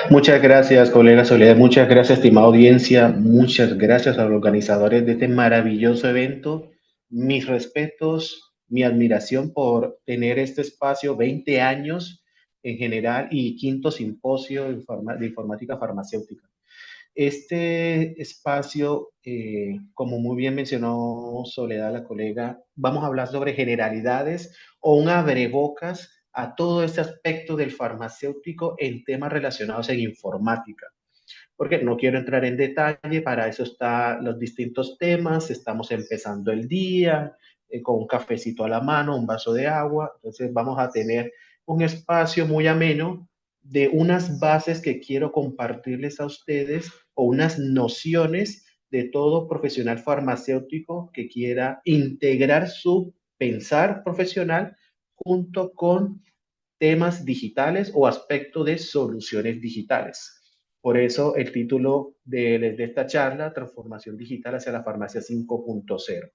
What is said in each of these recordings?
Muchas gracias, colega Soledad. Muchas gracias, estimada audiencia. Muchas gracias a los organizadores de este maravilloso evento. Mis respetos, mi admiración por tener este espacio, 20 años en general y quinto simposio de informática farmacéutica. Este espacio, como muy bien mencionó Soledad, la colega, vamos a hablar sobre generalidades o un abrebocas a todo este aspecto del farmacéutico en temas relacionados en informática. Porque no quiero entrar en detalle, para eso están los distintos temas, estamos empezando el día con un cafecito a la mano, un vaso de agua, entonces vamos a tener un espacio muy ameno de unas bases que quiero compartirles a ustedes o unas nociones de todo profesional farmacéutico que quiera integrar su pensar profesional junto con temas digitales o aspecto de soluciones digitales. Por eso el título de esta charla, Transformación Digital hacia la Farmacia 5.0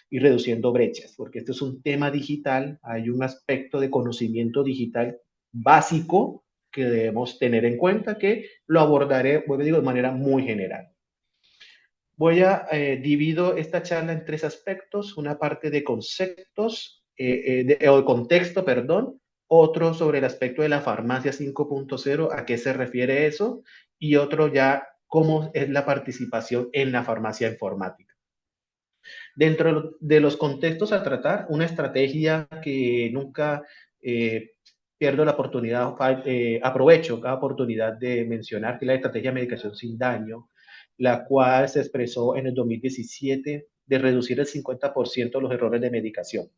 y reduciendo brechas, porque este es un tema digital, hay un aspecto de conocimiento digital básico que debemos tener en cuenta, que lo abordaré, bueno, digo, de manera muy general. Divido esta charla en tres aspectos, una parte de conceptos, o de contexto, perdón, otro sobre el aspecto de la farmacia 5.0, a qué se refiere eso, y otro ya cómo es la participación en la farmacia informática. Dentro de los contextos a tratar, una estrategia que nunca pierdo la oportunidad, aprovecho cada oportunidad de mencionar, que es la estrategia de medicación sin daño, la cual se expresó en el 2017 de reducir el 50% los errores de medicación.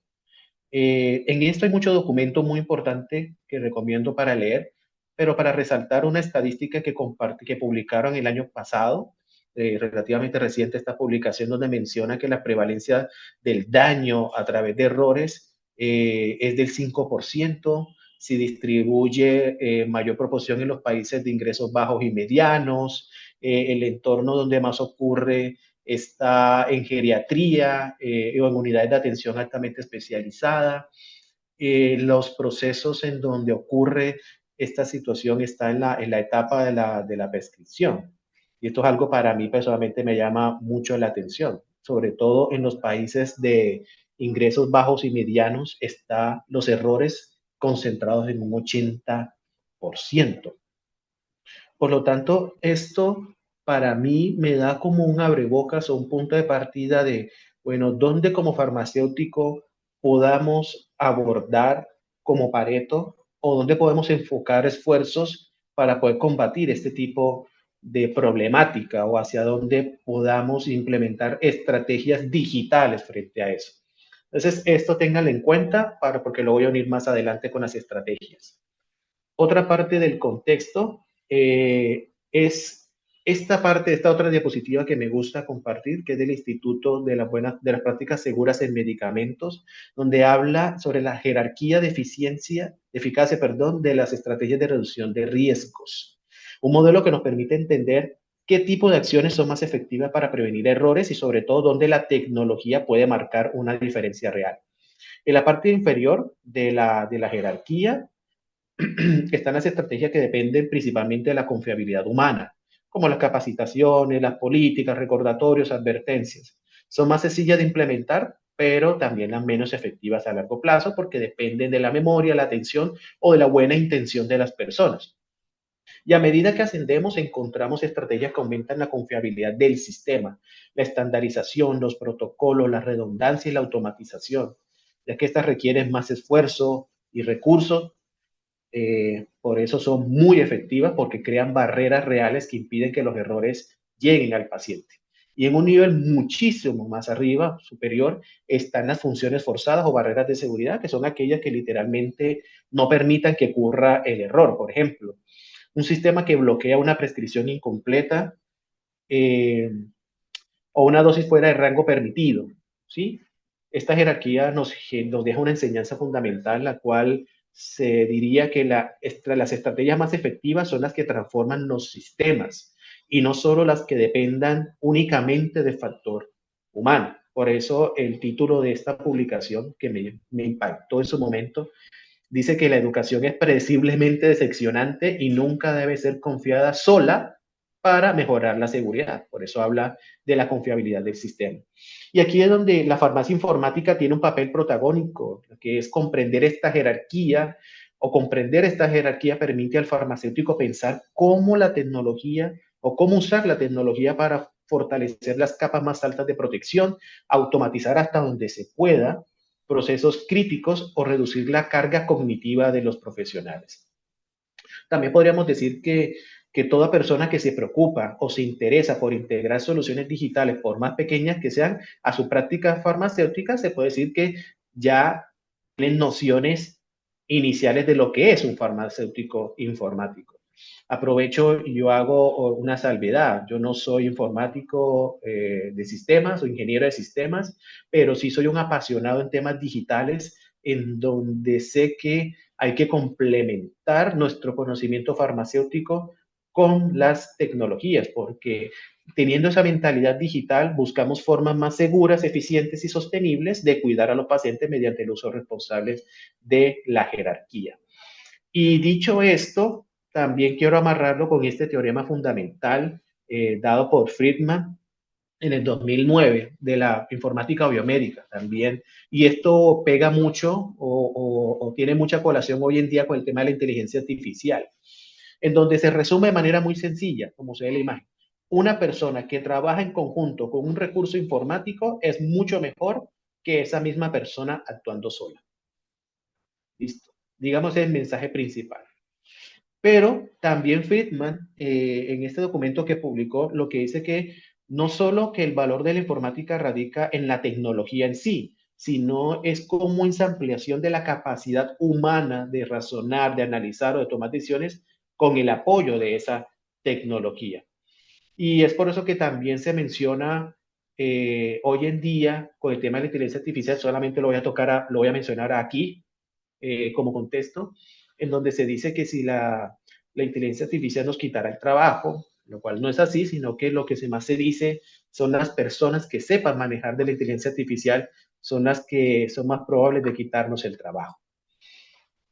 En esto hay mucho documento muy importante que recomiendo para leer, pero para resaltar una estadística que publicaron el año pasado, relativamente reciente esta publicación, donde menciona que la prevalencia del daño a través de errores es del 5%, se distribuye mayor proporción en los países de ingresos bajos y medianos, el entorno donde más ocurre está en geriatría o en unidades de atención altamente especializada. Los procesos en donde ocurre esta situación está en la etapa de la prescripción. Y esto es algo para mí personalmente me llama mucho la atención, sobre todo en los países de ingresos bajos y medianos, están los errores concentrados en un 80%. Por lo tanto, esto para mí me da como un abrebocas o un punto de partida de, bueno, dónde como farmacéutico podamos abordar como Pareto o dónde podemos enfocar esfuerzos para poder combatir este tipo de problemática o hacia dónde podamos implementar estrategias digitales frente a eso. Entonces, esto ténganlo en cuenta porque lo voy a unir más adelante con las estrategias. Otra parte del contexto es esta otra diapositiva que me gusta compartir, que es del Instituto de las Prácticas Seguras en Medicamentos, donde habla sobre la jerarquía de eficacia, perdón, de las estrategias de reducción de riesgos. Un modelo que nos permite entender qué tipo de acciones son más efectivas para prevenir errores y sobre todo dónde la tecnología puede marcar una diferencia real. En la parte inferior de la jerarquía están las estrategias que dependen principalmente de la confiabilidad humana, como las capacitaciones, las políticas, recordatorios, advertencias. Son más sencillas de implementar, pero también las menos efectivas a largo plazo porque dependen de la memoria, la atención o de la buena intención de las personas. Y a medida que ascendemos, encontramos estrategias que aumentan la confiabilidad del sistema, la estandarización, los protocolos, la redundancia y la automatización, ya que estas requieren más esfuerzo y recursos. Por eso son muy efectivas porque crean barreras reales que impiden que los errores lleguen al paciente. Y en un nivel muchísimo más arriba, superior, están las funciones forzadas o barreras de seguridad, que son aquellas que literalmente no permitan que ocurra el error. Por ejemplo, un sistema que bloquea una prescripción incompleta eh, o una dosis fuera de rango permitido. ¿Sí? Esta jerarquía nos deja una enseñanza fundamental, la cual se diría que las estrategias más efectivas son las que transforman los sistemas y no solo las que dependan únicamente del factor humano. Por eso el título de esta publicación, que me impactó en su momento, Dice que la educación es predeciblemente decepcionante y nunca debe ser confiada sola para mejorar la seguridad. Por eso habla de la confiabilidad del sistema. Y aquí es donde la farmacia informática tiene un papel protagónico, que es comprender esta jerarquía, o comprender esta jerarquía permite al farmacéutico pensar cómo la tecnología o cómo usar la tecnología para fortalecer las capas más altas de protección, automatizar hasta donde se pueda procesos críticos o reducir la carga cognitiva de los profesionales. También podríamos decir que toda persona que se preocupa o se interesa por integrar soluciones digitales, por más pequeñas que sean, a su práctica farmacéutica, se puede decir que ya tienen nociones iniciales de lo que es un farmacéutico informático. Aprovecho y yo hago una salvedad. Yo no soy informático de sistemas o ingeniero de sistemas, pero sí soy un apasionado en temas digitales, en donde sé que hay que complementar nuestro conocimiento farmacéutico con las tecnologías, porque teniendo esa mentalidad digital buscamos formas más seguras, eficientes y sostenibles de cuidar a los pacientes mediante el uso responsable de la jerarquía. Y dicho esto, también quiero amarrarlo con este teorema fundamental dado por Friedman en el 2009 de la informática biomédica también. Y esto pega mucho o tiene mucha colación hoy en día con el tema de la inteligencia artificial, en donde se resume de manera muy sencilla, como se ve en la imagen. Una persona que trabaja en conjunto con un recurso informático es mucho mejor que esa misma persona actuando sola. Listo. Digamos el mensaje principal. Pero también Friedman, en este documento que publicó, lo que dice que no solo que el valor de la informática radica en la tecnología en sí, sino es como esa ampliación de la capacidad humana de razonar, de analizar o de tomar decisiones con el apoyo de esa tecnología. Y es por eso que también se menciona hoy en día con el tema de la inteligencia artificial, solamente lo voy a mencionar aquí, como contexto, en donde se dice que si la inteligencia artificial nos quitará el trabajo, lo cual no es así, sino que lo que más se dice son las personas que sepan manejar de la inteligencia artificial, son las que son más probables de quitarnos el trabajo.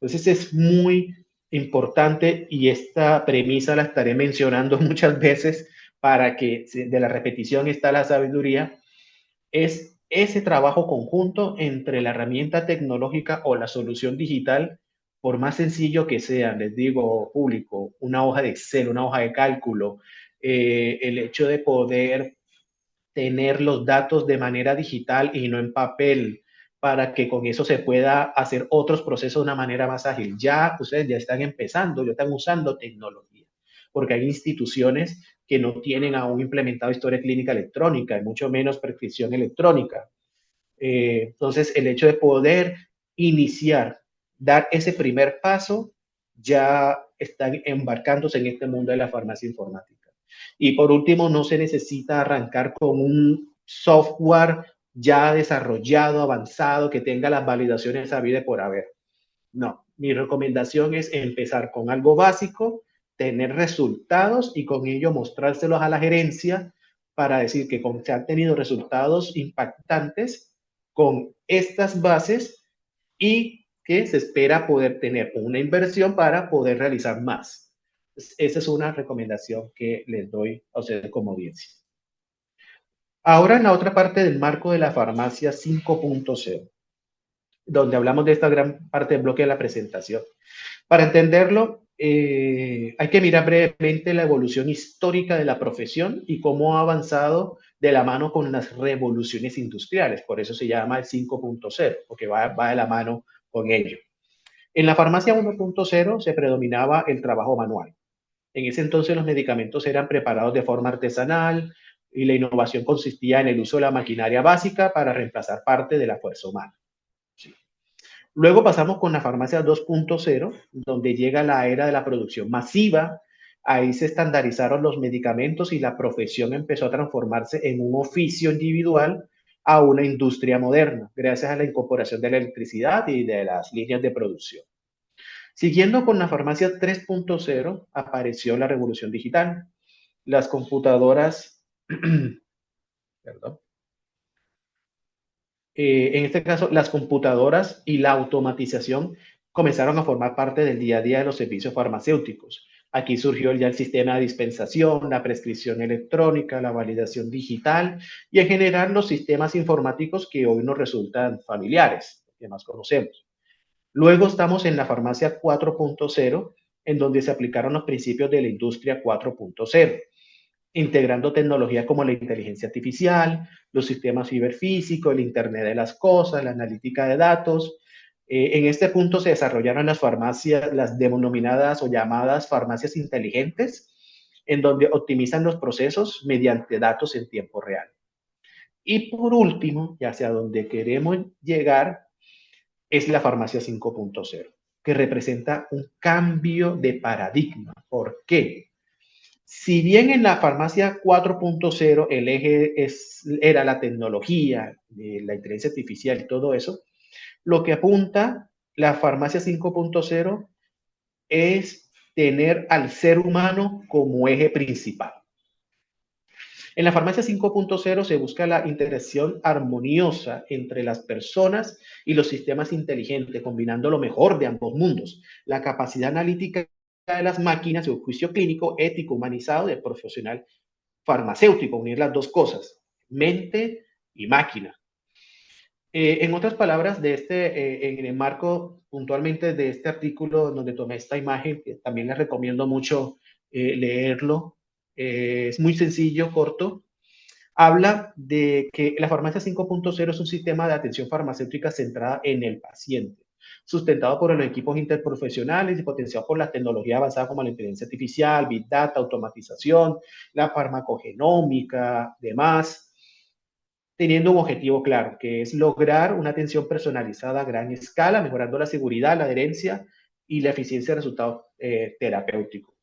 Entonces es muy importante y esta premisa la estaré mencionando muchas veces para que de la repetición está la sabiduría, es ese trabajo conjunto entre la herramienta tecnológica o la solución digital, por más sencillo que sea, les digo, público, una hoja de Excel, una hoja de cálculo, el hecho de poder tener los datos de manera digital y no en papel, para que con eso se pueda hacer otros procesos de una manera más ágil. Ya ustedes ya están empezando, ya están usando tecnología, porque hay instituciones que no tienen aún implementado historia clínica electrónica y mucho menos prescripción electrónica. Entonces, el hecho de poder iniciar, dar ese primer paso, ya están embarcándose en este mundo de la farmacia informática. Y por último, no se necesita arrancar con un software ya desarrollado, avanzado, que tenga las validaciones habidas por haber. No, mi recomendación es empezar con algo básico, tener resultados y con ello mostrárselos a la gerencia para decir que se han tenido resultados impactantes con estas bases y que se espera poder tener una inversión para poder realizar más. Esa es una recomendación que les doy a ustedes como audiencia. Ahora en la otra parte del marco de la farmacia 5.0, donde hablamos de esta gran parte del bloque de la presentación. Para entenderlo, hay que mirar brevemente la evolución histórica de la profesión y cómo ha avanzado de la mano con las revoluciones industriales. Por eso se llama el 5.0, porque va de la mano con ello. En la farmacia 1.0 se predominaba el trabajo manual. En ese entonces los medicamentos eran preparados de forma artesanal y la innovación consistía en el uso de la maquinaria básica para reemplazar parte de la fuerza humana. Sí. Luego pasamos con la farmacia 2.0, donde llega la era de la producción masiva. Ahí se estandarizaron los medicamentos y la profesión empezó a transformarse en un oficio individual a una industria moderna, gracias a la incorporación de la electricidad y de las líneas de producción. Siguiendo con la farmacia 3.0, apareció la revolución digital. Las computadoras, perdón, en este caso, las computadoras y la automatización comenzaron a formar parte del día a día de los servicios farmacéuticos. Aquí surgió ya el sistema de dispensación, la prescripción electrónica, la validación digital y en general los sistemas informáticos que hoy nos resultan familiares, que más conocemos. Luego estamos en la farmacia 4.0, en donde se aplicaron los principios de la industria 4.0, integrando tecnologías como la inteligencia artificial, los sistemas ciberfísicos, el Internet de las cosas, la analítica de datos. En este punto se desarrollaron las farmacias, las denominadas o llamadas farmacias inteligentes, en donde optimizan los procesos mediante datos en tiempo real. Y por último, y hacia donde queremos llegar, es la farmacia 5.0, que representa un cambio de paradigma. ¿Por qué? Si bien en la farmacia 4.0 el eje era la tecnología, la inteligencia artificial y todo eso, lo que apunta la farmacia 5.0 es tener al ser humano como eje principal. En la farmacia 5.0 se busca la interacción armoniosa entre las personas y los sistemas inteligentes, combinando lo mejor de ambos mundos, la capacidad analítica de las máquinas y un juicio clínico, ético, humanizado del profesional farmacéutico, unir las dos cosas, mente y máquina. En otras palabras, en el marco puntualmente de este artículo donde tomé esta imagen, que también les recomiendo mucho leerlo, es muy sencillo, corto, habla de que la farmacia 5.0 es un sistema de atención farmacéutica centrada en el paciente, sustentado por los equipos interprofesionales y potenciado por la tecnología avanzada como la inteligencia artificial, Big Data, automatización, la farmacogenómica, demás, teniendo un objetivo claro, que es lograr una atención personalizada a gran escala, mejorando la seguridad, la adherencia y la eficiencia de resultados terapéuticos.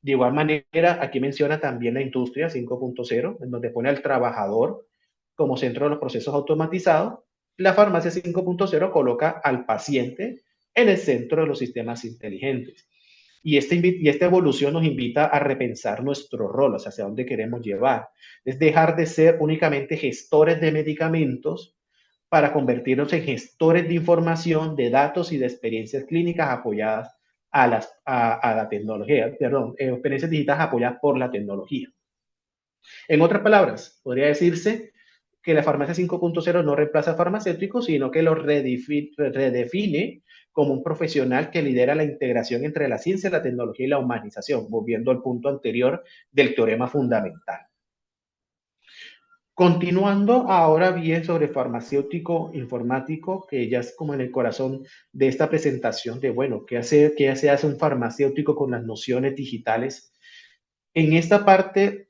De igual manera, aquí menciona también la industria 5.0, en donde pone al trabajador como centro de los procesos automatizados. La farmacia 5.0 coloca al paciente en el centro de los sistemas inteligentes. Y esta evolución nos invita a repensar nuestro rol, o sea, hacia dónde queremos llevar. Es dejar de ser únicamente gestores de medicamentos para convertirnos en gestores de información, de datos y de experiencias clínicas apoyadas a la tecnología, perdón, experiencias digitales apoyadas por la tecnología. En otras palabras, podría decirse que la farmacia 5.0 no reemplaza al farmacéutico, sino que lo redefine como un profesional que lidera la integración entre la ciencia, la tecnología y la humanización, volviendo al punto anterior del teorema fundamental. Continuando ahora bien sobre farmacéutico informático, que ya es como en el corazón de esta presentación de, bueno, ¿qué se hace un farmacéutico con las nociones digitales? En esta parte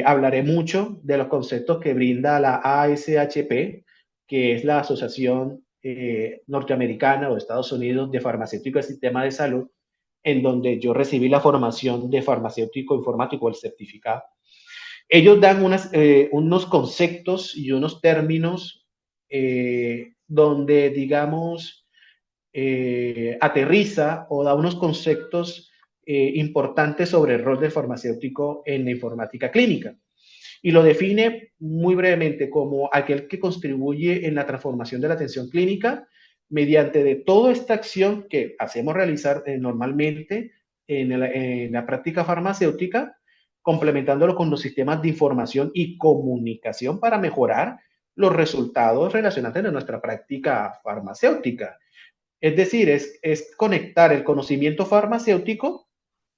hablaré mucho de los conceptos que brinda la ASHP, que es la Asociación Norteamericana o de Estados Unidos de Farmacéutico y Sistema de Salud, en donde yo recibí la formación de farmacéutico informático, el certificado. Ellos dan unos conceptos y unos términos donde, digamos, aterriza o da unos conceptos importantes sobre el rol del farmacéutico en la informática clínica. Y lo define muy brevemente como aquel que contribuye en la transformación de la atención clínica mediante de toda esta acción que hacemos realizar normalmente en la práctica farmacéutica, complementándolo con los sistemas de información y comunicación para mejorar los resultados relacionantes de nuestra práctica farmacéutica. Es decir, es conectar el conocimiento farmacéutico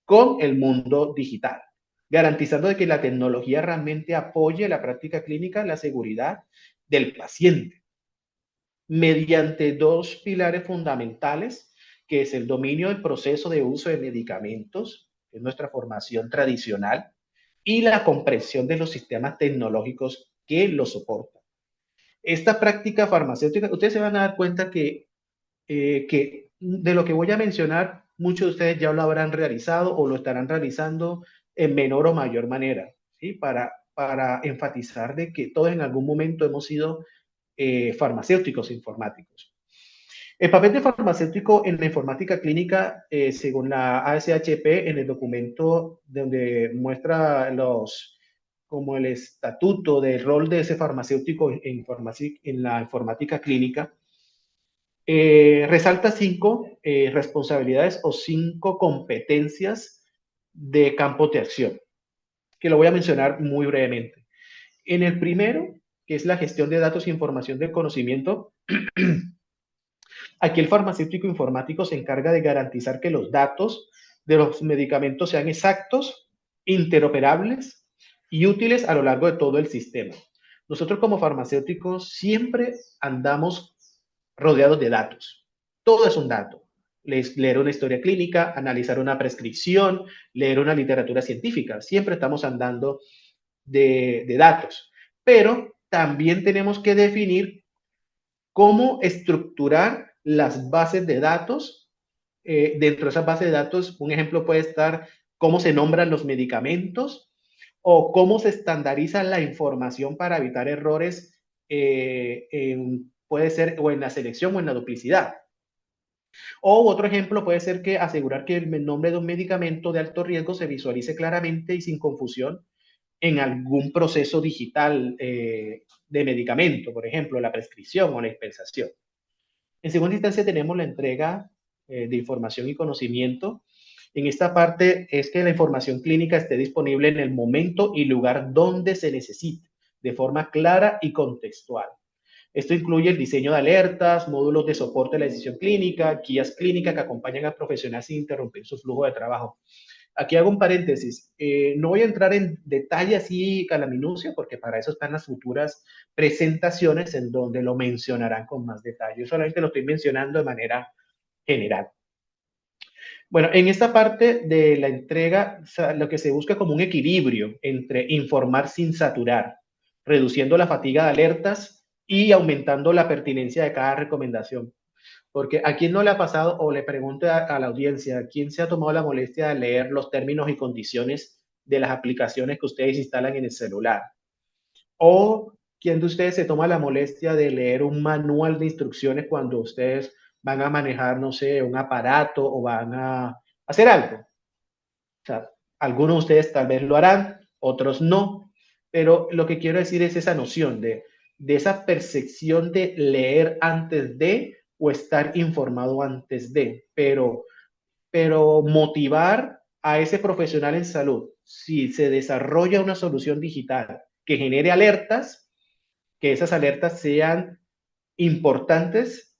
con el mundo digital, garantizando de que la tecnología realmente apoye la práctica clínica en la seguridad del paciente, mediante dos pilares fundamentales, que es el dominio del proceso de uso de medicamentos, que es nuestra formación tradicional, y la comprensión de los sistemas tecnológicos que lo soportan. Esta práctica farmacéutica, ustedes se van a dar cuenta que de lo que voy a mencionar, muchos de ustedes ya lo habrán realizado o lo estarán realizando en menor o mayor manera, ¿sí? Para enfatizar de que todos en algún momento hemos sido farmacéuticos informáticos. El papel de farmacéutico en la informática clínica, según la ASHP, en el documento donde muestra como el estatuto del rol de ese farmacéutico en la informática clínica, Resalta 5 responsabilidades o 5 competencias de campos de acción, que lo voy a mencionar muy brevemente. En el primero, que es la gestión de datos, información del conocimiento, aquí el farmacéutico informático se encarga de garantizar que los datos de los medicamentos sean exactos, interoperables y útiles a lo largo de todo el sistema. Nosotros como farmacéuticos siempre andamos rodeados de datos. Todo es un dato. Leer una historia clínica, analizar una prescripción, leer una literatura científica. Siempre estamos andando de datos. Pero también tenemos que definir cómo estructurar las bases de datos. Dentro de esas bases de datos, un ejemplo puede estar cómo se nombran los medicamentos o cómo se estandariza la información para evitar errores, puede ser o en la selección o en la duplicidad. O otro ejemplo puede ser que asegurar que el nombre de un medicamento de alto riesgo se visualice claramente y sin confusión en algún proceso digital de medicamento, por ejemplo, la prescripción o la dispensación. En segunda instancia tenemos la entrega de información y conocimiento. En esta parte es que la información clínica esté disponible en el momento y lugar donde se necesite, de forma clara y contextual. Esto incluye el diseño de alertas, módulos de soporte a la decisión clínica, guías clínicas que acompañan al profesional sin interrumpir su flujo de trabajo. Aquí hago un paréntesis. No voy a entrar en detalle así a la minucia, porque para eso están las futuras presentaciones en donde lo mencionarán con más detalle. Yo solamente lo estoy mencionando de manera general. Bueno, en esta parte de la entrega, lo que se busca como un equilibrio entre informar sin saturar, reduciendo la fatiga de alertas y aumentando la pertinencia de cada recomendación. Porque a quién no le ha pasado, o le pregunto a la audiencia, ¿quién se ha tomado la molestia de leer los términos y condiciones de las aplicaciones que ustedes instalan en el celular? ¿O quién de ustedes se toma la molestia de leer un manual de instrucciones cuando ustedes van a manejar, no sé, un aparato o van a hacer algo? O sea, algunos de ustedes tal vez lo harán, otros no, pero lo que quiero decir es esa noción de esa percepción de leer antes de o estar informado antes de, pero motivar a ese profesional en salud, si se desarrolla una solución digital que genere alertas, que esas alertas sean importantes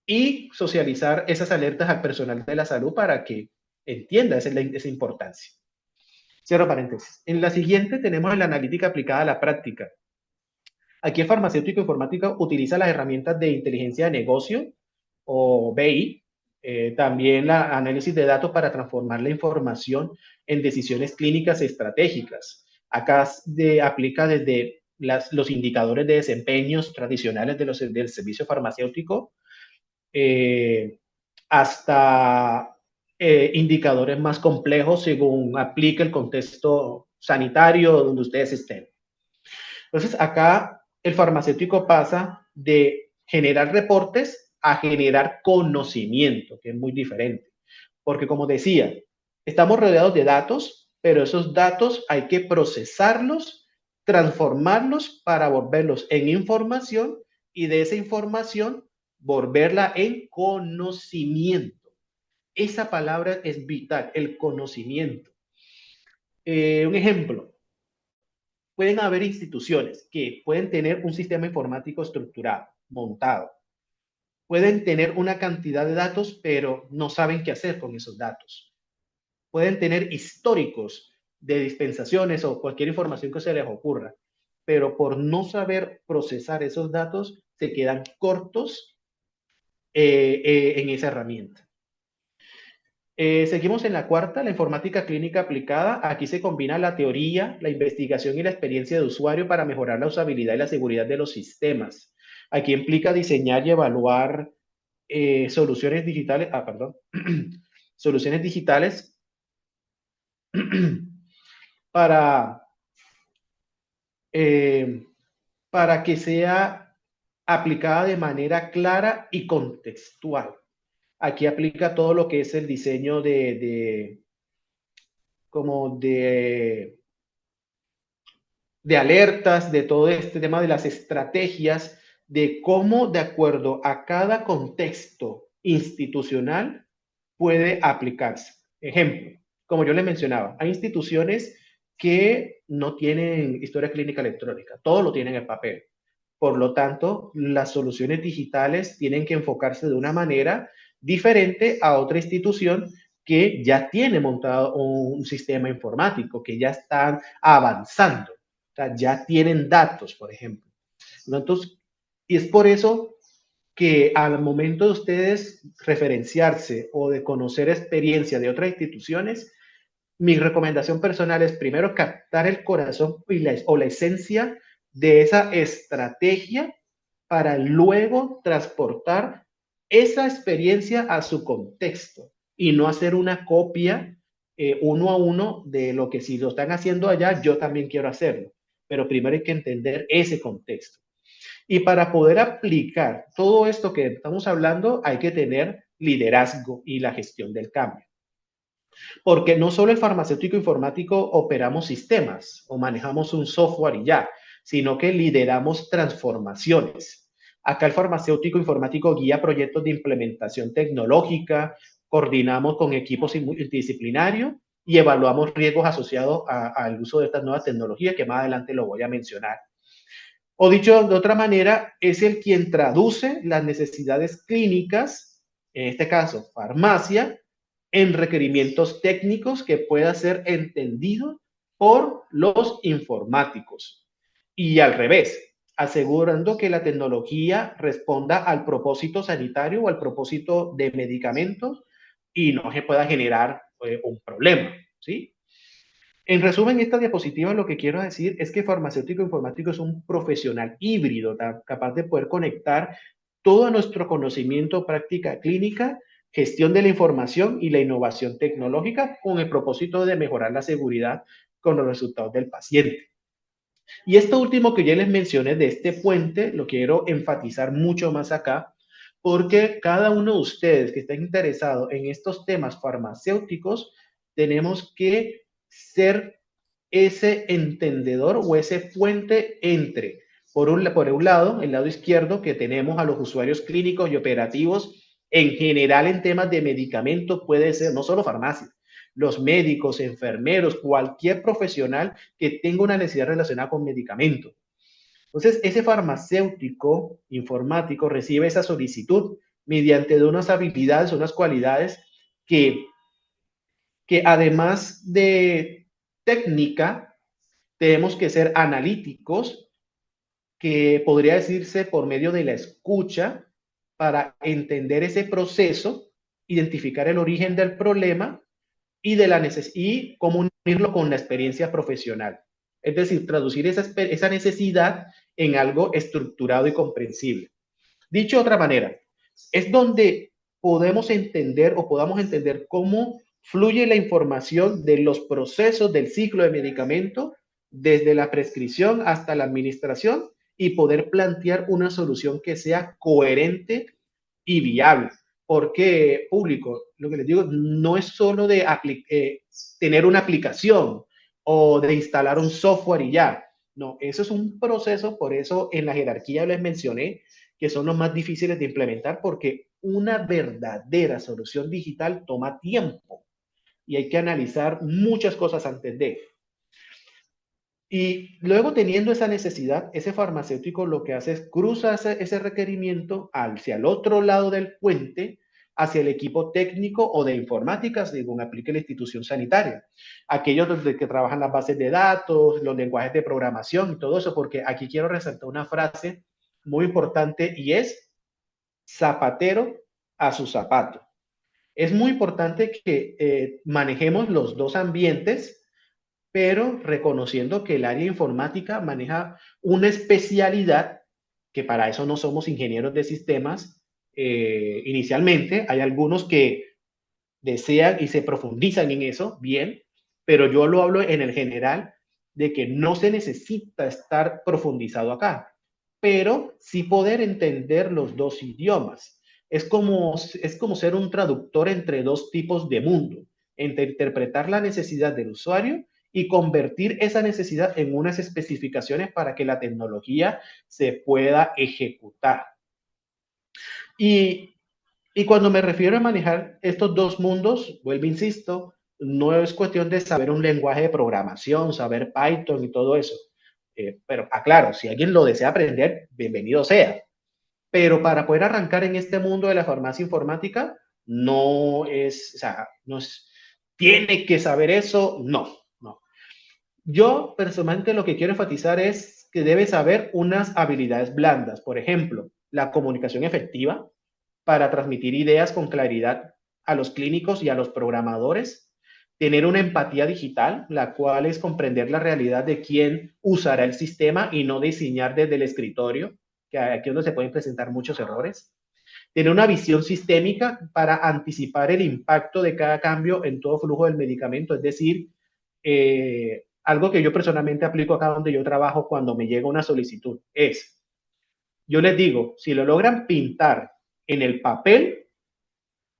y socializar esas alertas al personal de la salud para que entienda esa importancia. Cierro paréntesis. En la siguiente tenemos la analítica aplicada a la práctica. Aquí el farmacéutico informático utiliza las herramientas de inteligencia de negocio o BI, también la análisis de datos para transformar la información en decisiones clínicas estratégicas. Acá aplica desde los indicadores de desempeños tradicionales del servicio farmacéutico hasta indicadores más complejos según aplique el contexto sanitario donde ustedes estén. Entonces, acá el farmacéutico pasa de generar reportes a generar conocimiento, que es muy diferente. Porque como decía, estamos rodeados de datos, pero esos datos hay que procesarlos, transformarlos para volverlos en información y de esa información volverla en conocimiento. Esa palabra es vital, el conocimiento. Un ejemplo, pueden haber instituciones que pueden tener un sistema informático estructurado, montado. Pueden tener una cantidad de datos, pero no saben qué hacer con esos datos. Pueden tener históricos de dispensaciones o cualquier información que se les ocurra, pero por no saber procesar esos datos, se quedan cortos en esa herramienta. Seguimos en la cuarta, la informática clínica aplicada. Aquí se combina la teoría, la investigación y la experiencia de usuario para mejorar la usabilidad y la seguridad de los sistemas. Aquí implica diseñar y evaluar soluciones digitales, soluciones digitales para, eh, para que sea aplicada de manera clara y contextual. Aquí aplica todo lo que es el diseño como de alertas, de todo este tema de las estrategias de cómo, de acuerdo a cada contexto institucional, puede aplicarse. Ejemplo, como yo le mencionaba, hay instituciones que no tienen historia clínica electrónica, todo lo tienen en papel. Por lo tanto, las soluciones digitales tienen que enfocarse de una manera diferente a otra institución que ya tiene montado un sistema informático, que ya están avanzando, o sea, ya tienen datos, por ejemplo. Entonces, y es por eso que al momento de ustedes referenciarse o de conocer experiencia de otras instituciones, mi recomendación personal es primero captar el corazón o la esencia de esa estrategia para luego transportar esa experiencia a su contexto y no hacer una copia uno a uno de lo que si lo están haciendo allá, yo también quiero hacerlo. Pero primero hay que entender ese contexto. Y para poder aplicar todo esto que estamos hablando, hay que tener liderazgo y la gestión del cambio. Porque no solo el farmacéutico informático operamos sistemas o manejamos un software y ya, sino que lideramos transformaciones. Acá el farmacéutico informático guía proyectos de implementación tecnológica, coordinamos con equipos multidisciplinarios y evaluamos riesgos asociados al uso de estas nuevas tecnologías, que más adelante lo voy a mencionar. O dicho de otra manera, es el quien traduce las necesidades clínicas, en este caso farmacia, en requerimientos técnicos que pueda ser entendido por los informáticos. Y al revés, asegurando que la tecnología responda al propósito sanitario o al propósito de medicamentos y no se pueda generar un problema, ¿sí? En resumen, esta diapositiva lo que quiero decir es que farmacéutico informático es un profesional híbrido, capaz de poder conectar todo nuestro conocimiento, práctica clínica, gestión de la información y la innovación tecnológica con el propósito de mejorar la seguridad con los resultados del paciente. Y esto último que ya les mencioné de este puente, lo quiero enfatizar mucho más acá, porque cada uno de ustedes que está interesado en estos temas farmacéuticos, tenemos que ser ese entendedor o ese puente entre, por un lado, el lado izquierdo, que tenemos a los usuarios clínicos y operativos, en general en temas de medicamentos, puede ser no solo farmacia, los médicos, enfermeros, cualquier profesional que tenga una necesidad relacionada con medicamentos. Entonces, ese farmacéutico informático recibe esa solicitud mediante de unas habilidades, unas cualidades que, que además de técnica, tenemos que ser analíticos, que podría decirse por medio de la escucha, para entender ese proceso, identificar el origen del problema y, y cómo unirlo con la experiencia profesional. Es decir, traducir esa necesidad en algo estructurado y comprensible. Dicho de otra manera, es donde podemos entender o podamos entender cómo fluye la información de los procesos del ciclo de medicamento desde la prescripción hasta la administración y poder plantear una solución que sea coherente y viable. Porque, público, lo que les digo, no es solo de tener una aplicación o de instalar un software y ya. No, eso es un proceso, por eso en la jerarquía les mencioné que son los más difíciles de implementar porque una verdadera solución digital toma tiempo y hay que analizar muchas cosas antes de. Y luego teniendo esa necesidad, ese farmacéutico lo que hace es cruza ese requerimiento hacia el otro lado del puente, hacia el equipo técnico o de informática, según aplique la institución sanitaria. Aquellos donde que trabajan las bases de datos, los lenguajes de programación y todo eso, porque aquí quiero resaltar una frase muy importante y es zapatero a su zapato. Es muy importante que manejemos los dos ambientes, pero reconociendo que el área informática maneja una especialidad, que para eso no somos ingenieros de sistemas inicialmente. Hay algunos que desean y se profundizan en eso, bien, pero yo lo hablo en el general de que no se necesita estar profundizado acá, pero sí poder entender los dos idiomas. Es como ser un traductor entre dos tipos de mundo, entre interpretar la necesidad del usuario y convertir esa necesidad en unas especificaciones para que la tecnología se pueda ejecutar. Y, y cuando me refiero a manejar estos dos mundos, vuelvo, insisto, no es cuestión de saber un lenguaje de programación, saber Python y todo eso. Pero aclaro, si alguien lo desea aprender, bienvenido sea. Pero para poder arrancar en este mundo de la farmacia informática, no es, o sea, no es, tiene que saber eso, no, no. Yo personalmente lo que quiero enfatizar es que debe saber unas habilidades blandas, por ejemplo, la comunicación efectiva para transmitir ideas con claridad a los clínicos y a los programadores, tener una empatía digital, la cual es comprender la realidad de quién usará el sistema y no diseñar desde el escritorio, que aquí es donde se pueden presentar muchos errores. Tener una visión sistémica para anticipar el impacto de cada cambio en todo flujo del medicamento, es decir, algo que yo personalmente aplico acá donde yo trabajo cuando me llega una solicitud es, yo les digo, si lo logran pintar en el papel,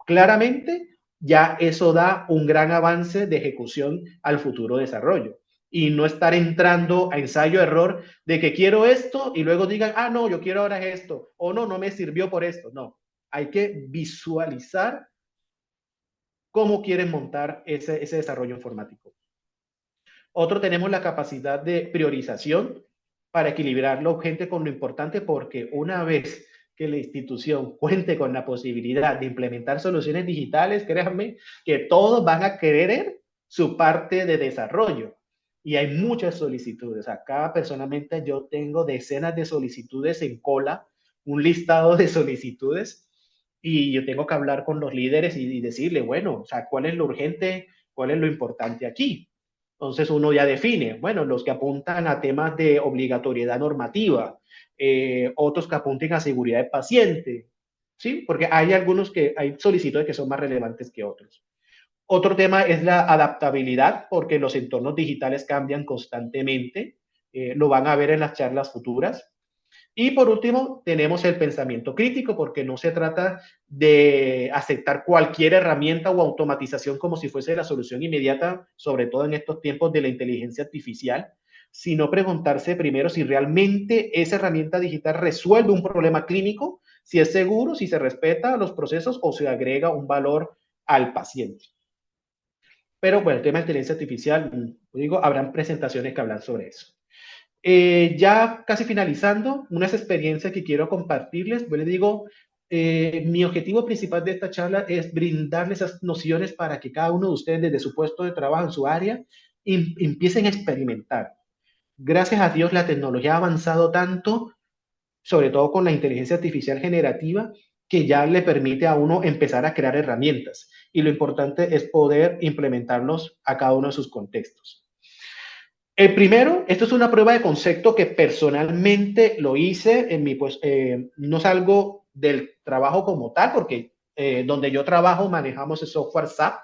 claramente ya eso da un gran avance de ejecución al futuro desarrollo. Y no estar entrando a ensayo-error de que quiero esto y luego digan, ah, no, yo quiero ahora esto, o no, no me sirvió por esto. No, hay que visualizar cómo quieren montar ese desarrollo informático. Otro, tenemos la capacidad de priorización para equilibrar lo urgente con lo importante, porque una vez que la institución cuente con la posibilidad de implementar soluciones digitales, créanme que todos van a querer su parte de desarrollo. Y hay muchas solicitudes. Acá personalmente yo tengo decenas de solicitudes en cola, un listado de solicitudes, y yo tengo que hablar con los líderes y decirle, bueno, o sea, ¿cuál es lo urgente? ¿Cuál es lo importante aquí? Entonces uno ya define, bueno, los que apuntan a temas de obligatoriedad normativa, otros que apunten a seguridad del paciente, ¿sí? Porque hay algunos que hay solicitudes que son más relevantes que otros. Otro tema es la adaptabilidad, porque los entornos digitales cambian constantemente, lo van a ver en las charlas futuras. Y por último, tenemos el pensamiento crítico, porque no se trata de aceptar cualquier herramienta o automatización como si fuese la solución inmediata, sobre todo en estos tiempos de la inteligencia artificial, sino preguntarse primero si realmente esa herramienta digital resuelve un problema clínico, si es seguro, si se respeta los procesos o se agrega un valor al paciente. Pero bueno, el tema de inteligencia artificial, digo, habrán presentaciones que hablan sobre eso. Ya casi finalizando, unas experiencias que quiero compartirles. Yo les digo, mi objetivo principal de esta charla es brindarles esas nociones para que cada uno de ustedes desde su puesto de trabajo en su área empiecen a experimentar. Gracias a Dios la tecnología ha avanzado tanto, sobre todo con la inteligencia artificial generativa, que ya le permite a uno empezar a crear herramientas. Y lo importante es poder implementarlos a cada uno de sus contextos. El primero, esto es una prueba de concepto que personalmente lo hice en mi, pues, no salgo del trabajo como tal, porque donde yo trabajo manejamos el software SAP.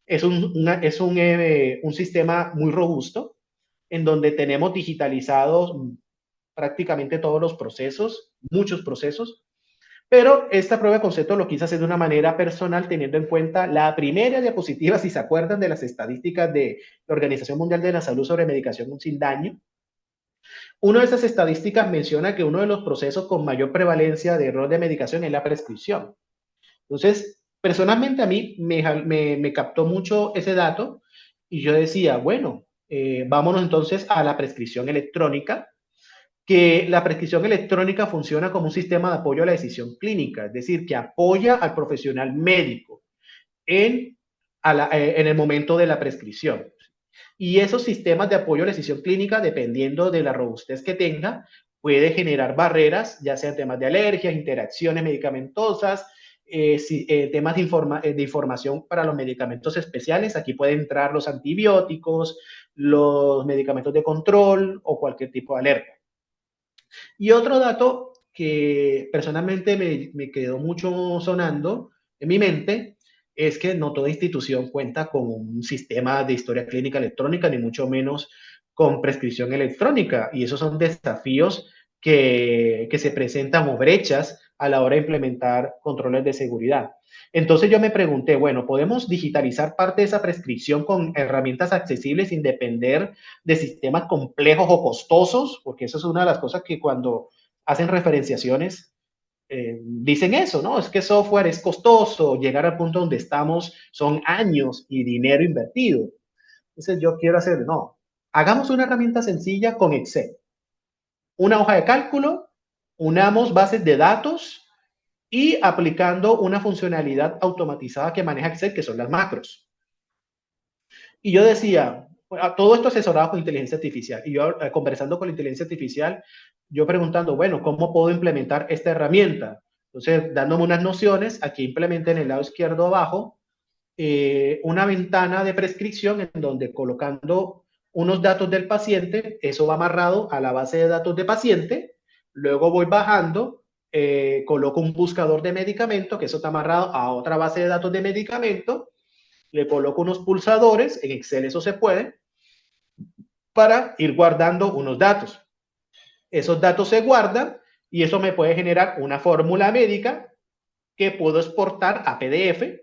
Es un sistema muy robusto en donde tenemos digitalizados prácticamente todos los procesos, muchos procesos, pero esta prueba de concepto lo quise hacer de una manera personal, teniendo en cuenta la primera diapositiva, si se acuerdan de las estadísticas de la Organización Mundial de la Salud sobre medicación sin daño. Una de esas estadísticas menciona que uno de los procesos con mayor prevalencia de error de medicación es la prescripción. Entonces, personalmente a mí me captó mucho ese dato y yo decía, bueno, vámonos entonces a la prescripción electrónica, que la prescripción electrónica funciona como un sistema de apoyo a la decisión clínica, es decir, que apoya al profesional médico en, en el momento de la prescripción. Y esos sistemas de apoyo a la decisión clínica, dependiendo de la robustez que tenga, puede generar barreras, ya sean temas de alergias, interacciones medicamentosas, temas de información para los medicamentos especiales. Aquí pueden entrar los antibióticos, los medicamentos de control o cualquier tipo de alerta. Y otro dato que personalmente me quedó mucho sonando en mi mente es que no toda institución cuenta con un sistema de historia clínica electrónica, ni mucho menos con prescripción electrónica. Y esos son desafíos que se presentan o brechas a la hora de implementar controles de seguridad. Entonces yo me pregunté, bueno, ¿podemos digitalizar parte de esa prescripción con herramientas accesibles sin depender de sistemas complejos o costosos? Porque eso es una de las cosas que cuando hacen referenciaciones dicen eso, ¿no? Es que software es costoso, llegar al punto donde estamos son años y dinero invertido. Entonces yo quiero hacer, no, hagamos una herramienta sencilla con Excel. Una hoja de cálculo, unamos bases de datos y aplicando una funcionalidad automatizada que maneja Excel, que son las macros. Y yo decía, todo esto asesorado con inteligencia artificial. Y yo conversando con la inteligencia artificial, yo preguntando, bueno, ¿cómo puedo implementar esta herramienta? Entonces, dándome unas nociones, aquí implementé en el lado izquierdo abajo una ventana de prescripción en donde colocando unos datos del paciente, eso va amarrado a la base de datos de paciente, luego voy bajando, coloco un buscador de medicamento, que eso está amarrado a otra base de datos de medicamento, le coloco unos pulsadores, en Excel eso se puede, para ir guardando unos datos. Esos datos se guardan y eso me puede generar una fórmula médica que puedo exportar a PDF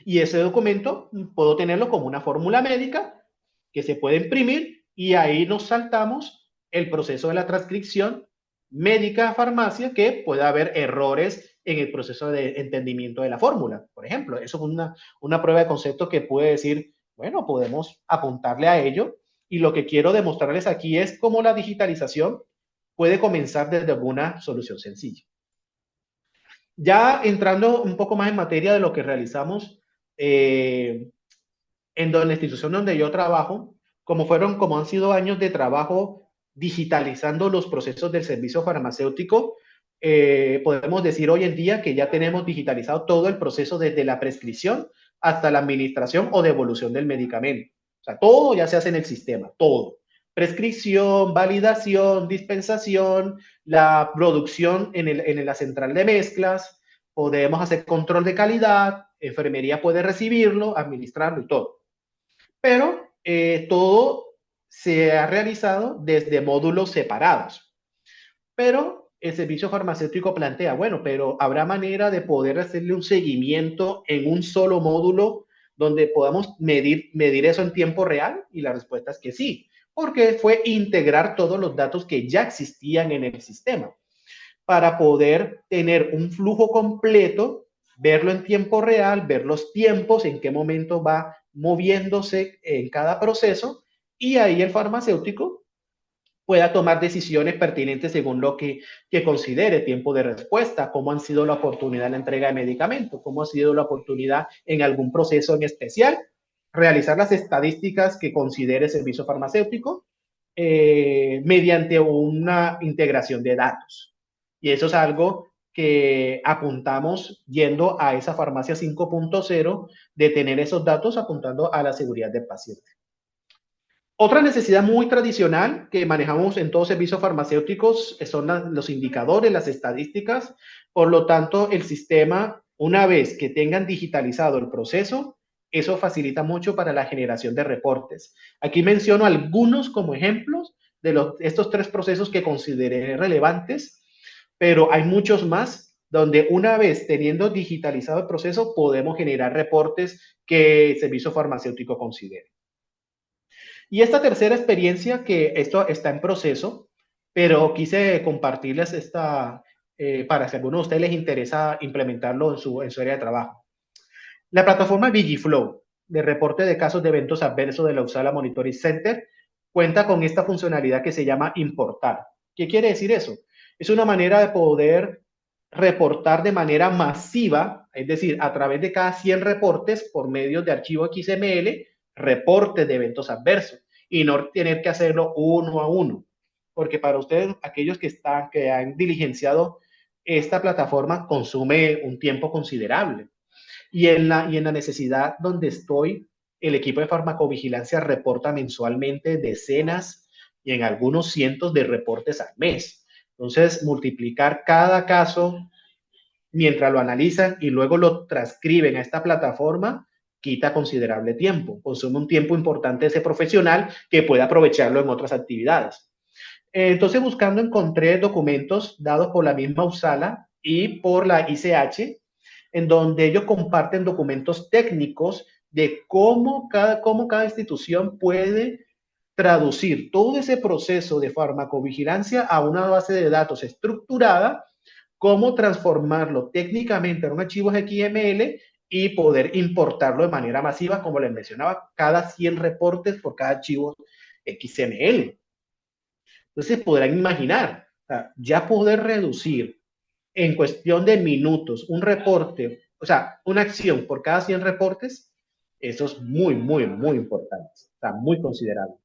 y ese documento puedo tenerlo como una fórmula médica que se puede imprimir y ahí nos saltamos el proceso de la transcripción médica a farmacia, que puede haber errores en el proceso de entendimiento de la fórmula. Por ejemplo, eso es una prueba de concepto que puede decir, bueno, podemos apuntarle a ello. Y lo que quiero demostrarles aquí es cómo la digitalización puede comenzar desde alguna solución sencilla. Ya entrando un poco más en materia de lo que realizamos en la institución donde yo trabajo, como han sido años de trabajo digitalizando los procesos del servicio farmacéutico, podemos decir hoy en día que ya tenemos digitalizado todo el proceso desde la prescripción hasta la administración o devolución del medicamento. O sea, todo ya se hace en el sistema, todo. Prescripción, validación, dispensación, la producción en la central de mezclas, podemos hacer control de calidad, enfermería puede recibirlo, administrarlo y todo. Pero todo se ha realizado desde módulos separados. Pero el servicio farmacéutico plantea, bueno, pero ¿habrá manera de poder hacerle un seguimiento en un solo módulo donde podamos medir eso en tiempo real? Y la respuesta es que sí, porque fue integrar todos los datos que ya existían en el sistema para poder tener un flujo completo, verlo en tiempo real, ver los tiempos, en qué momento va moviéndose en cada proceso, y ahí el farmacéutico pueda tomar decisiones pertinentes según lo que considere: tiempo de respuesta, cómo han sido la oportunidad en la entrega de medicamentos, cómo ha sido la oportunidad en algún proceso en especial, realizar las estadísticas que considere el servicio farmacéutico mediante una integración de datos. Y eso es algo que apuntamos yendo a esa farmacia 5.0, de tener esos datos apuntando a la seguridad del paciente. Otra necesidad muy tradicional que manejamos en todos servicios farmacéuticos son los indicadores, las estadísticas. Por lo tanto, el sistema, una vez que tengan digitalizado el proceso, eso facilita mucho para la generación de reportes. Aquí menciono algunos como ejemplos de estos tres procesos que consideré relevantes, pero hay muchos más donde una vez teniendo digitalizado el proceso podemos generar reportes que el servicio farmacéutico considere. Y esta tercera experiencia, que esto está en proceso, pero quise compartirles para si a alguno de ustedes les interesa implementarlo en su área de trabajo. La plataforma Vigiflow, de reporte de casos de eventos adversos de la USALA Monitoring Center, cuenta con esta funcionalidad que se llama importar. ¿Qué quiere decir eso? Es una manera de poder reportar de manera masiva, es decir, a través de cada 100 reportes por medio de archivo XML, reportes de eventos adversos, y no tener que hacerlo uno a uno. Porque para ustedes, aquellos que han diligenciado esta plataforma, consume un tiempo considerable. Y en la necesidad donde estoy, el equipo de farmacovigilancia reporta mensualmente decenas y en algunos cientos de reportes al mes. Entonces, multiplicar cada caso mientras lo analizan y luego lo transcriben a esta plataforma quita considerable tiempo, consume un tiempo importante ese profesional que puede aprovecharlo en otras actividades. Entonces, buscando, encontré documentos dados por la misma USALA y por la ICH, en donde ellos comparten documentos técnicos de cómo cada institución puede traducir todo ese proceso de farmacovigilancia a una base de datos estructurada, cómo transformarlo técnicamente en un archivo XML y poder importarlo de manera masiva, como les mencionaba, cada 100 reportes por cada archivo XML. Entonces podrán imaginar, o sea, ya poder reducir en cuestión de minutos un reporte, o sea, una acción por cada 100 reportes, eso es muy, muy, muy importante, o sea, muy considerable.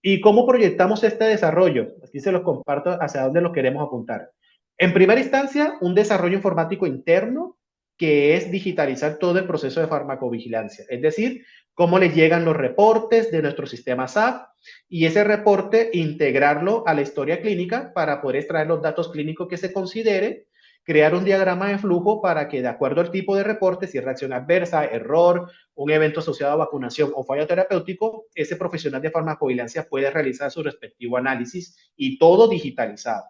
¿Y cómo proyectamos este desarrollo? Aquí se los comparto hacia dónde lo queremos apuntar. En primera instancia, un desarrollo informático interno que es digitalizar todo el proceso de farmacovigilancia, es decir, cómo le llegan los reportes de nuestro sistema SAP y ese reporte integrarlo a la historia clínica para poder extraer los datos clínicos que se considere, crear un diagrama de flujo para que de acuerdo al tipo de reporte, si es reacción adversa, error, un evento asociado a vacunación o fallo terapéutico, ese profesional de farmacovigilancia puede realizar su respectivo análisis y todo digitalizado.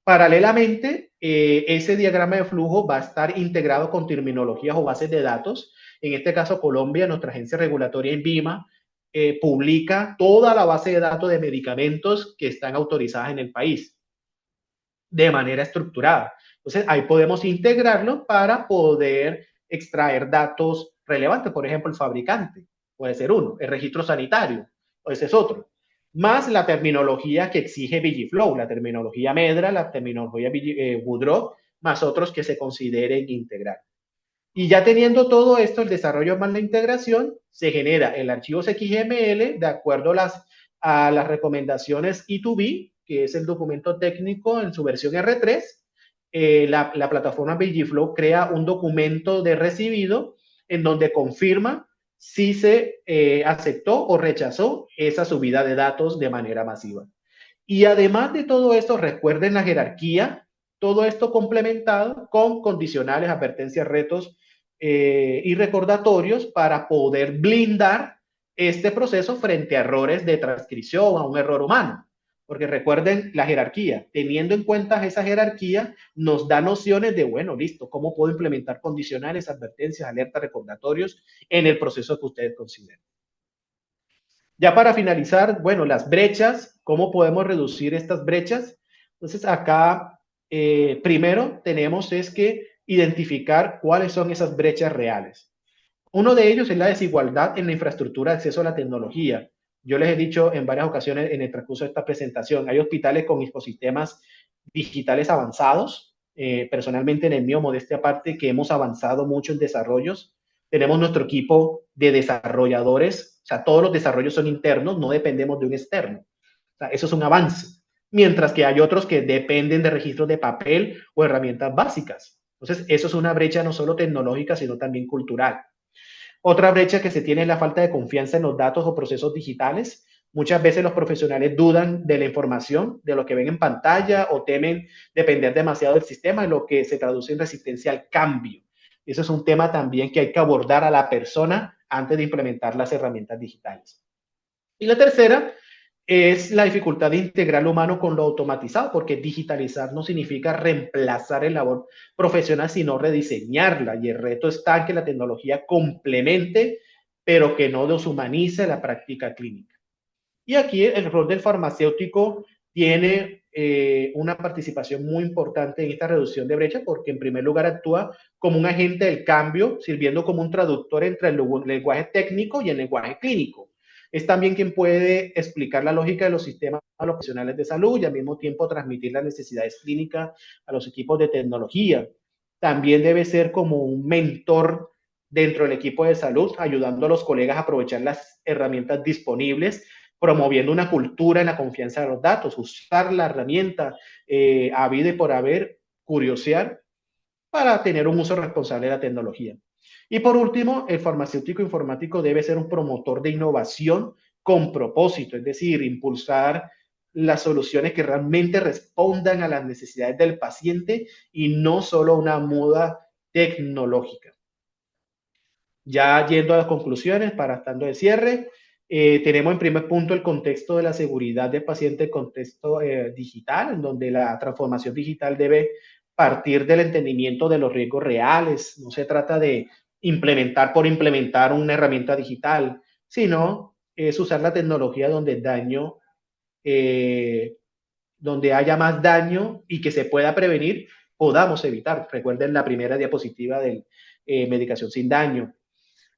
Paralelamente, ese diagrama de flujo va a estar integrado con terminologías o bases de datos. En este caso, Colombia, nuestra agencia regulatoria INVIMA, publica toda la base de datos de medicamentos que están autorizadas en el país de manera estructurada. Entonces, ahí podemos integrarlo para poder extraer datos relevantes. Por ejemplo, el fabricante puede ser uno, el registro sanitario, o ese es otro. Más la terminología que exige Vigiflow, la terminología Medra, la terminología Woodrow, más otros que se consideren integrar. Y ya teniendo todo esto, el desarrollo más la integración, se genera el archivo XML de acuerdo a las recomendaciones E2B, que es el documento técnico en su versión R3. La plataforma Vigiflow crea un documento de recibido en donde confirma si se aceptó o rechazó esa subida de datos de manera masiva. Y además de todo esto, recuerden la jerarquía, todo esto complementado con condicionales, advertencias, retos y recordatorios para poder blindar este proceso frente a errores de transcripción, a un error humano. Porque recuerden la jerarquía, teniendo en cuenta esa jerarquía, nos da nociones de, bueno, listo, ¿cómo puedo implementar condicionales, advertencias, alertas, recordatorios en el proceso que ustedes consideren? Ya para finalizar, bueno, las brechas, ¿cómo podemos reducir estas brechas? Entonces acá, primero tenemos es que identificar cuáles son esas brechas reales. Uno de ellos es la desigualdad en la infraestructura de acceso a la tecnología. Yo les he dicho en varias ocasiones en el transcurso de esta presentación, hay hospitales con dispositivos digitales avanzados. Personalmente en el mío, modestia aparte, que hemos avanzado mucho en desarrollos. Tenemos nuestro equipo de desarrolladores, o sea, todos los desarrollos son internos, no dependemos de un externo. O sea, eso es un avance. Mientras que hay otros que dependen de registros de papel o herramientas básicas. Entonces, eso es una brecha no solo tecnológica, sino también cultural. Otra brecha que se tiene es la falta de confianza en los datos o procesos digitales. Muchas veces los profesionales dudan de la información, de lo que ven en pantalla o temen depender demasiado del sistema, lo que se traduce en resistencia al cambio. Eso es un tema también que hay que abordar a la persona antes de implementar las herramientas digitales. Y la tercera es la dificultad de integrar lo humano con lo automatizado, porque digitalizar no significa reemplazar el labor profesional, sino rediseñarla. Y el reto está en que la tecnología complemente, pero que no deshumanice la práctica clínica. Y aquí el rol del farmacéutico tiene una participación muy importante en esta reducción de brecha, porque en primer lugar actúa como un agente del cambio, sirviendo como un traductor entre el lenguaje técnico y el lenguaje clínico. Es también quien puede explicar la lógica de los sistemas a los profesionales de salud y al mismo tiempo transmitir las necesidades clínicas a los equipos de tecnología. También debe ser como un mentor dentro del equipo de salud, ayudando a los colegas a aprovechar las herramientas disponibles, promoviendo una cultura en la confianza de los datos, usar la herramienta a vida y por haber, curiosear para tener un uso responsable de la tecnología. Y por último, el farmacéutico informático debe ser un promotor de innovación con propósito, es decir, impulsar las soluciones que realmente respondan a las necesidades del paciente y no solo una moda tecnológica. Ya yendo a las conclusiones, para estando de cierre, tenemos en primer punto el contexto de la seguridad del paciente, el contexto digital, en donde la transformación digital debe partir del entendimiento de los riesgos reales. No se trata de implementar por implementar una herramienta digital, sino es usar la tecnología donde el daño, donde haya más daño y que se pueda prevenir, podamos evitar. Recuerden la primera diapositiva de medicación sin daño.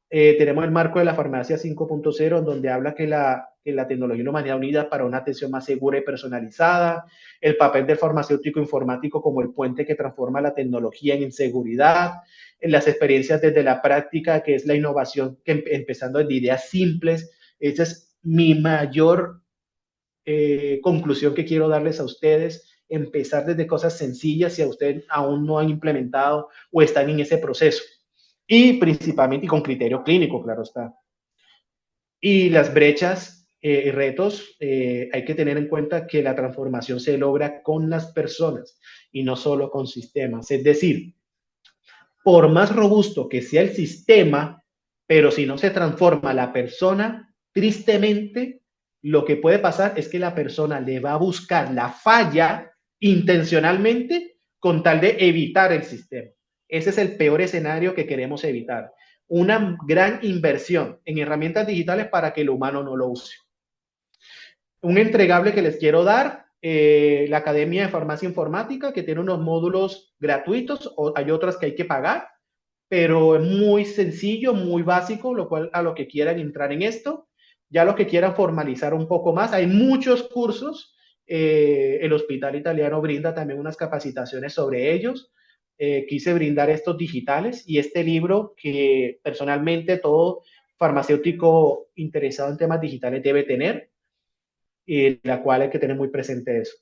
Tenemos el marco de la farmacia 5.0, donde habla que la tecnología y la humanidad unidas para una atención más segura y personalizada, el papel del farmacéutico informático como el puente que transforma la tecnología en seguridad, en las experiencias desde la práctica, que es la innovación, que empezando desde ideas simples. Esa es mi mayor conclusión que quiero darles a ustedes, empezar desde cosas sencillas si a ustedes aún no han implementado o están en ese proceso. Y principalmente y con criterio clínico, claro está. Y las brechas y retos, hay que tener en cuenta que la transformación se logra con las personas y no solo con sistemas. Es decir, por más robusto que sea el sistema, pero si no se transforma la persona, tristemente, lo que puede pasar es que la persona le va a buscar la falla intencionalmente con tal de evitar el sistema. Ese es el peor escenario que queremos evitar. Una gran inversión en herramientas digitales para que el humano no lo use. Un entregable que les quiero dar, la Academia de Farmacia Informática, que tiene unos módulos gratuitos, o hay otras que hay que pagar, pero es muy sencillo, muy básico, lo cual a lo que quieran entrar en esto, ya lo que quieran formalizar un poco más, hay muchos cursos, el Hospital Italiano brinda también unas capacitaciones sobre ellos, quise brindar estos digitales y este libro que personalmente todo farmacéutico interesado en temas digitales debe tener, y la cual hay que tener muy presente eso.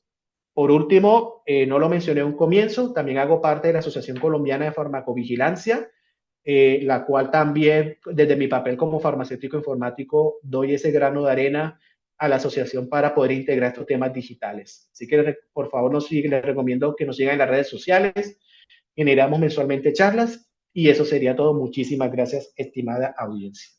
Por último, no lo mencioné en un comienzo, también hago parte de la Asociación Colombiana de Farmacovigilancia, la cual también, desde mi papel como farmacéutico informático, doy ese grano de arena a la asociación para poder integrar estos temas digitales. Así que, por favor, les recomiendo que nos sigan en las redes sociales, generamos mensualmente charlas y eso sería todo. Muchísimas gracias, estimada audiencia.